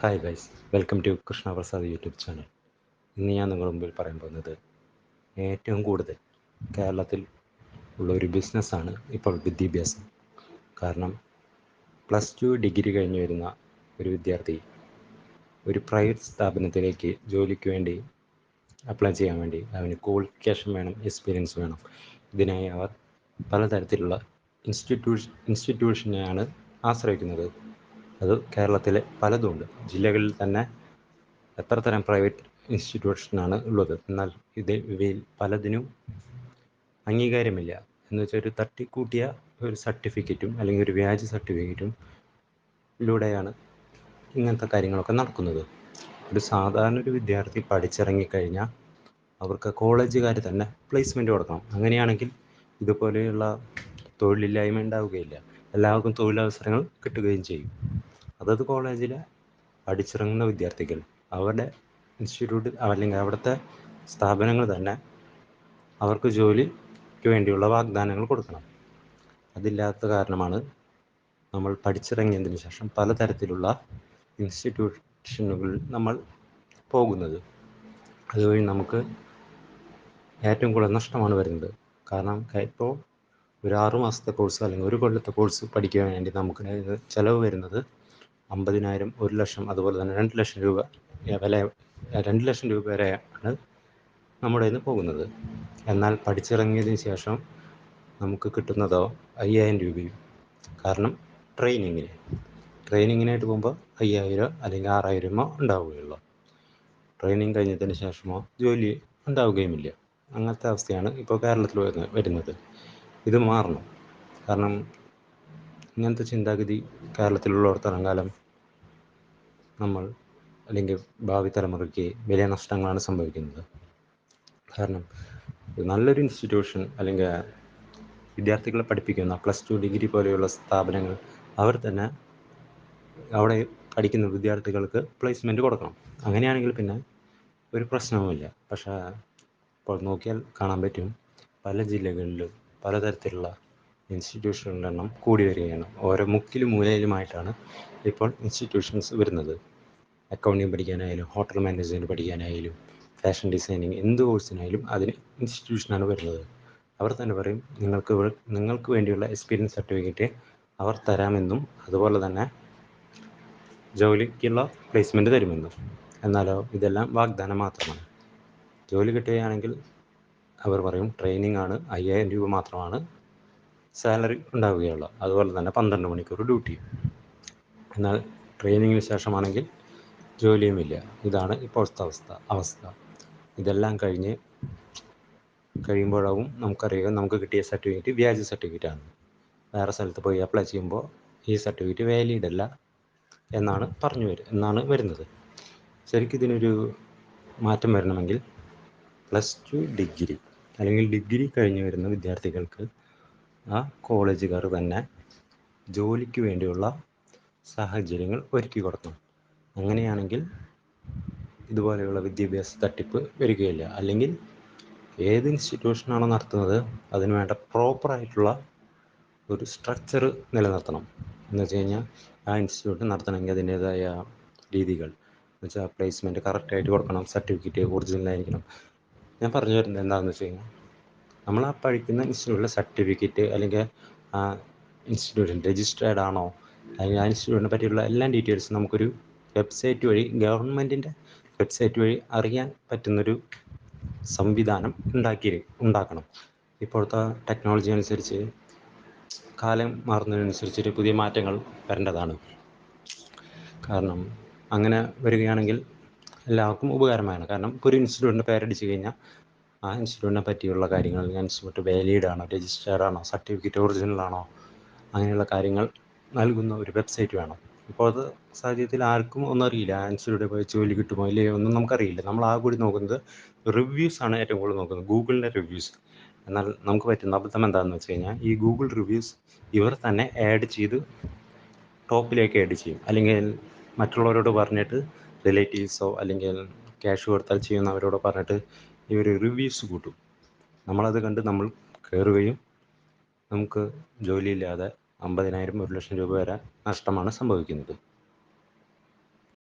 Hi guys, welcome to Krishnaprasad YouTube channel. ഇന്ന് ഞാൻ നിങ്ങളുടെ മുമ്പിൽ പറയാൻ പോകുന്നത് ഏറ്റവും കൂടുതൽ കേരളത്തിൽ ഉള്ള ഒരു ബിസിനസ്സാണ് ഇപ്പോൾ വിദ്യാഭ്യാസം. കാരണം +2 ഡിഗ്രി കഴിഞ്ഞ് വരുന്ന ഒരു വിദ്യാർത്ഥി ഒരു പ്രൈവറ്റ് സ്ഥാപനത്തിലേക്ക് ജോലിക്ക് വേണ്ടി അപ്ലൈ ചെയ്യാൻ വേണ്ടി അവന് ക്വാളിഫിക്കേഷൻ വേണം, എക്സ്പീരിയൻസ് വേണം. ഇതിനായി അവർ പലതരത്തിലുള്ള ഇൻസ്റ്റിറ്റ്യൂഷനെയാണ് ആശ്രയിക്കുന്നത്. അത് കേരളത്തിലെ പലതുമുണ്ട്. ജില്ലകളിൽ തന്നെ എത്ര തരം പ്രൈവറ്റ് ഇൻസ്റ്റിറ്റ്യൂഷനാണ് ഉള്ളത്. എന്നാൽ ഇവയിൽ പലതിനും അംഗീകാരമില്ല. എന്ന് വെച്ചാൽ ഒരു തട്ടിക്കൂട്ടിയ ഒരു സർട്ടിഫിക്കറ്റും അല്ലെങ്കിൽ ഒരു വ്യാജ സർട്ടിഫിക്കറ്റും ിലൂടെയാണ് ഇങ്ങനത്തെ കാര്യങ്ങളൊക്കെ നടക്കുന്നത്. ഒരു സാധാരണ ഒരു വിദ്യാർത്ഥി പഠിച്ചിറങ്ങിക്കഴിഞ്ഞാൽ അവർക്ക് കോളേജുകാർ തന്നെ പ്ലേസ്മെൻറ്റ് കൊടുക്കണം. അങ്ങനെയാണെങ്കിൽ ഇതുപോലെയുള്ള തൊഴിലില്ലായ്മ ഉണ്ടാവുകയില്ല. എല്ലാവർക്കും തൊഴിലവസരങ്ങൾ കിട്ടുകയും ചെയ്യും. അതത് കോളേജിലെ പഠിച്ചിറങ്ങുന്ന വിദ്യാർത്ഥികൾ അവരുടെ ഇൻസ്റ്റിറ്റ്യൂട്ട് അല്ലെങ്കിൽ അവിടുത്തെ സ്ഥാപനങ്ങൾ തന്നെ അവർക്ക് ജോലിക്ക് വേണ്ടിയുള്ള വാഗ്ദാനങ്ങൾ കൊടുക്കണം. അതില്ലാത്ത കാരണമാണ് നമ്മൾ പഠിച്ചിറങ്ങിയതിന് ശേഷം പലതരത്തിലുള്ള ഇൻസ്റ്റിറ്റ്യൂഷനുകളിൽ നമ്മൾ പോകുന്നത്. അതുവഴി നമുക്ക് ഏറ്റവും കൂടുതൽ നഷ്ടമാണ് വരുന്നത്. കാരണം ഇപ്പോൾ ഒരു 6 മാസത്തെ കോഴ്സ് അല്ലെങ്കിൽ ഒരു കൊല്ലത്തെ കോഴ്സ് പഠിക്കാൻ വേണ്ടി നമുക്ക് ചിലവ് വരുന്നത് 50,000, 1 ലക്ഷം, അതുപോലെ തന്നെ 2 ലക്ഷം രൂപ വില 2 ലക്ഷം രൂപ വരെയാണ് നമ്മുടെ കയ്യിൽ നിന്ന് പോകുന്നത്. എന്നാൽ പഠിച്ചിറങ്ങിയതിന് ശേഷം നമുക്ക് കിട്ടുന്നതോ 5,000 രൂപയും. കാരണം ട്രെയിനിങ്ങിനായിട്ട് പോകുമ്പോൾ 5,000 അല്ലെങ്കിൽ 6,000 ഉണ്ടാവുകയുള്ളൂ. ട്രെയിനിങ് കഴിഞ്ഞതിന് ശേഷമോ ജോലി ഉണ്ടാവുകയുമില്ല. അങ്ങനത്തെ അവസ്ഥയാണ് ഇപ്പോൾ കേരളത്തിൽ വരുന്നത്. ഇത് മാറണം. കാരണം ഇങ്ങനത്തെ ചിന്താഗതി കേരളത്തിലുള്ളിടത്തോളം കാലം നമ്മൾ അല്ലെങ്കിൽ ഭാവി തലമുറയ്ക്ക് വലിയ നഷ്ടങ്ങളാണ് സംഭവിക്കുന്നത്. കാരണം നല്ലൊരു ഇൻസ്റ്റിറ്റ്യൂഷൻ അല്ലെങ്കിൽ വിദ്യാർത്ഥികളെ പഠിപ്പിക്കുന്ന +2 ഡിഗ്രി പോലെയുള്ള സ്ഥാപനങ്ങൾ അവർ തന്നെ അവിടെ പഠിക്കുന്ന വിദ്യാർത്ഥികൾക്ക് പ്ലേസ്മെൻറ്റ് കൊടുക്കണം. അങ്ങനെയാണെങ്കിൽ പിന്നെ ഒരു പ്രശ്നവുമില്ല. പക്ഷേ ഇപ്പോൾ നോക്കിയാൽ കാണാൻ പറ്റും, പല ജില്ലകളിലും പലതരത്തിലുള്ള ഇൻസ്റ്റിറ്റ്യൂഷനുകളുടെ എണ്ണം കൂടി വരികയാണ്. ഓരോ മുക്കിലും മൂലയിലുമായിട്ടാണ് ഇപ്പോൾ ഇൻസ്റ്റിറ്റ്യൂഷൻസ് വരുന്നത്. അക്കൗണ്ടിങ് പഠിക്കാനായാലും ഹോട്ടൽ മാനേജ്മെൻറ്റ് പഠിക്കാനായാലും ഫാഷൻ ഡിസൈനിങ് എന്ത് കോഴ്സിനായാലും അതിന് ഇൻസ്റ്റിറ്റ്യൂഷനാണ് വരുന്നത്. അവർ തന്നെ പറയും നിങ്ങൾക്ക് വേണ്ടിയുള്ള എക്സ്പീരിയൻസ് സർട്ടിഫിക്കറ്റ് അവർ തരാമെന്നും അതുപോലെ തന്നെ ജോലിക്കുള്ള പ്ലേസ്മെൻറ്റ് തരുമെന്നും. എന്നാലോ ഇതെല്ലാം വാഗ്ദാനം മാത്രമാണ്. ജോലി കിട്ടുകയാണെങ്കിൽ അവർ പറയും ട്രെയിനിങ് ആണ്, 5,000 രൂപ മാത്രമാണ് സാലറി ഉണ്ടാവുകയുള്ളൂ. അതുപോലെ തന്നെ 12 മണിക്കൂർ ഡ്യൂട്ടിയും. എന്നാൽ ട്രെയിനിങ്ങിന് ശേഷമാണെങ്കിൽ ജോലിയുമില്ല. ഇതാണ് ഇപ്പോഴത്തെ അവസ്ഥ. ഇതെല്ലാം കഴിയുമ്പോഴാവും നമുക്കറിയാം നമുക്ക് കിട്ടിയ സർട്ടിഫിക്കറ്റ് വ്യാജ സർട്ടിഫിക്കറ്റാണ്. വേറെ സ്ഥലത്ത് പോയി അപ്ലൈ ചെയ്യുമ്പോൾ ഈ സർട്ടിഫിക്കറ്റ് വാലിഡ് അല്ല എന്നാണ് വരുന്നത്. ശരിക്കും ഇതിനൊരു മാറ്റം വരണമെങ്കിൽ +2 ഡിഗ്രി അല്ലെങ്കിൽ ഡിഗ്രി കഴിഞ്ഞ് വരുന്ന വിദ്യാർത്ഥികൾക്ക് ആ കോളേജുകാർ തന്നെ ജോലിക്ക് വേണ്ടിയുള്ള സാഹചര്യങ്ങൾ ഒരുക്കി കൊടുക്കണം. അങ്ങനെയാണെങ്കിൽ ഇതുപോലെയുള്ള വിദ്യാഭ്യാസ തട്ടിപ്പ് വരികയില്ല. അല്ലെങ്കിൽ ഏത് ഇൻസ്റ്റിറ്റ്യൂഷനാണോ നടത്തുന്നത് അതിന് വേണ്ട പ്രോപ്പറായിട്ടുള്ള ഒരു സ്ട്രക്ചർ നിലനിർത്തണം. എന്ന് വെച്ച് കഴിഞ്ഞാൽ ആ ഇൻസ്റ്റിറ്റ്യൂട്ട് നടത്തണമെങ്കിൽ അതിൻ്റേതായ രീതികൾ എന്ന് വെച്ചാൽ പ്ലേസ്മെൻറ്റ് കറക്റ്റായിട്ട് കൊടുക്കണം, സർട്ടിഫിക്കറ്റ് ഒറിജിനലായിരിക്കണം. ഞാൻ പറഞ്ഞു വരുന്നത് എന്താണെന്ന് വെച്ച് കഴിഞ്ഞാൽ നമ്മൾ ആ പഠിക്കുന്ന ഇൻസ്റ്റിറ്റ്യൂട്ടിലെ സർട്ടിഫിക്കറ്റ് അല്ലെങ്കിൽ ആ ഇൻസ്റ്റിറ്റ്യൂഷൻ രജിസ്റ്റേർഡ് ആണോ അല്ലെങ്കിൽ ആ ഇൻസ്റ്റിറ്റ്യൂട്ടിനെ പറ്റിയുള്ള എല്ലാ ഡീറ്റെയിൽസും നമുക്കൊരു വെബ്സൈറ്റ് വഴി ഗവൺമെൻറ്റിൻ്റെ വെബ്സൈറ്റ് വഴി അറിയാൻ പറ്റുന്നൊരു സംവിധാനം ഉണ്ടാക്കണം. ഇപ്പോഴത്തെ ടെക്നോളജി അനുസരിച്ച് കാലം മാറുന്നതിനനുസരിച്ചൊരു പുതിയ മാറ്റങ്ങൾ വരേണ്ടതാണ്. കാരണം അങ്ങനെ വരികയാണെങ്കിൽ എല്ലാവർക്കും ഉപകാരമാണ്. കാരണം ഇപ്പോൾ ഒരു ഇൻസ്റ്റിറ്റ്യൂട്ടിൻ്റെ പേരടിച്ച് കഴിഞ്ഞാൽ ആ ഇൻസ്റ്റിറ്റ്യൂട്ടിനെ പറ്റിയുള്ള കാര്യങ്ങൾ, ഇൻസ്റ്റിറ്റ്യൂട്ട് വാലിഡ് ആണോ, രജിസ്റ്റേർഡ് ആണോ, സർട്ടിഫിക്കറ്റ് ഒറിജിനൽ ആണോ, അങ്ങനെയുള്ള കാര്യങ്ങൾ നൽകുന്ന ഒരു വെബ്സൈറ്റ് വേണം. ഇപ്പോൾ അത് സാഹചര്യത്തിൽ ആർക്കും ഒന്നും അറിയില്ല. ആ ഇൻസ്റ്റിറ്റ്യൂട്ടിൽ പോയി ജോലി കിട്ടുമോ ഇല്ലയോ ഒന്നും നമുക്കറിയില്ല. നമ്മൾ ആ കൂടി നോക്കുന്നത് റിവ്യൂസാണ് ഏറ്റവും കൂടുതൽ നോക്കുന്നത്, ഗൂഗിളിൻ്റെ റിവ്യൂസ്. എന്നാൽ നമുക്ക് പറ്റുന്ന അബദ്ധം എന്താണെന്ന് വെച്ച് കഴിഞ്ഞാൽ ഈ ഗൂഗിൾ റിവ്യൂസ് ഇവർ തന്നെ ആഡ് ചെയ്ത് ടോപ്പിലേക്ക് ആഡ് ചെയ്യും. അല്ലെങ്കിൽ മറ്റുള്ളവരോട് പറഞ്ഞിട്ട് റിലേറ്റീവ്സോ അല്ലെങ്കിൽ ക്യാഷ് കൊടുത്താൽ ചെയ്യുന്നവരോട് പറഞ്ഞിട്ട് ഇവർ റിവ്യൂസ് കൂട്ടും. നമ്മളത് കണ്ട് നമ്മൾ കയറുകയും നമുക്ക് ജോലിയില്ലാതെ 50,000, 1 ലക്ഷം രൂപ വരെ നഷ്ടമാണ് സംഭവിക്കുന്നത്.